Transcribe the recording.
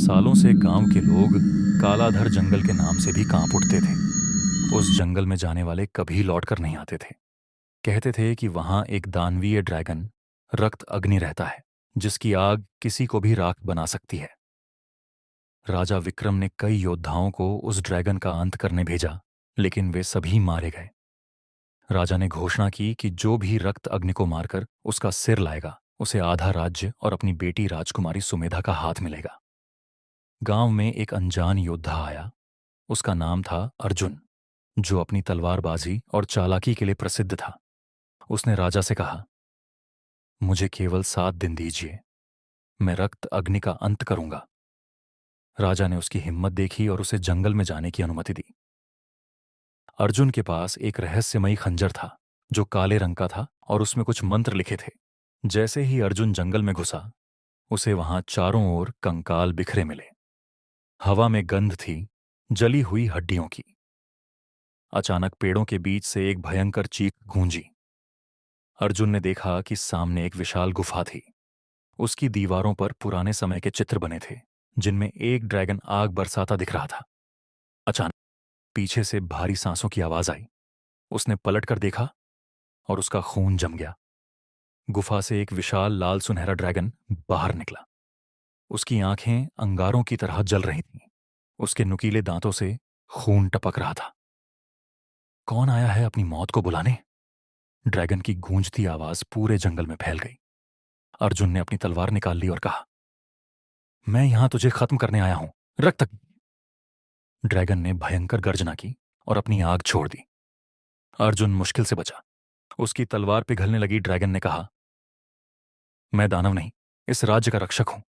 सालों से गांव के लोग कालाधर जंगल के नाम से भी कांप उठते थे। उस जंगल में जाने वाले कभी लौट कर नहीं आते थे। कहते थे कि वहां एक दानवीय ड्रैगन रक्त अग्नि रहता है, जिसकी आग किसी को भी राख बना सकती है। राजा विक्रम ने कई योद्धाओं को उस ड्रैगन का अंत करने भेजा, लेकिन वे सभी मारे गए। राजा ने घोषणा की कि जो भी रक्त अग्नि को मारकर उसका सिर लाएगा, उसे आधा राज्य और अपनी बेटी राजकुमारी सुमेधा का हाथ मिलेगा। गांव में एक अनजान योद्धा आया। उसका नाम था अर्जुन, जो अपनी तलवारबाजी और चालाकी के लिए प्रसिद्ध था। उसने राजा से कहा, मुझे केवल 7 दिन दीजिए, मैं रक्त अग्नि का अंत करूंगा। राजा ने उसकी हिम्मत देखी और उसे जंगल में जाने की अनुमति दी। अर्जुन के पास एक रहस्यमयी खंजर था, जो काले रंग का था और उसमें कुछ मंत्र लिखे थे। जैसे ही अर्जुन जंगल में घुसा, उसे वहां चारों ओर कंकाल बिखरे मिले। हवा में गंध थी, जली हुई हड्डियों की। अचानक पेड़ों के बीच से एक भयंकर चीख गूंजी। अर्जुन ने देखा कि सामने एक विशाल गुफा थी। उसकी दीवारों पर पुराने समय के चित्र बने थे, जिनमें एक ड्रैगन आग बरसाता दिख रहा था। अचानक पीछे से भारी सांसों की आवाज आई। उसने पलट कर देखा और उसका खून जम गया। गुफा से एक विशाल लाल सुनहरा ड्रैगन बाहर निकला। उसकी आंखें अंगारों की तरह जल रही थीं। उसके नुकीले दांतों से खून टपक रहा था। कौन आया है अपनी मौत को बुलाने? ड्रैगन की गूंजती आवाज पूरे जंगल में फैल गई। अर्जुन ने अपनी तलवार निकाल ली और कहा, मैं यहां तुझे खत्म करने आया हूं, रक्त। ड्रैगन ने भयंकर गर्जना की और अपनी आग छोड़ दी। अर्जुन मुश्किल से बचा। उसकी तलवार पिघलने लगी। ड्रैगन ने कहा, मैं दानव नहीं, इस राज्य का रक्षक हूं।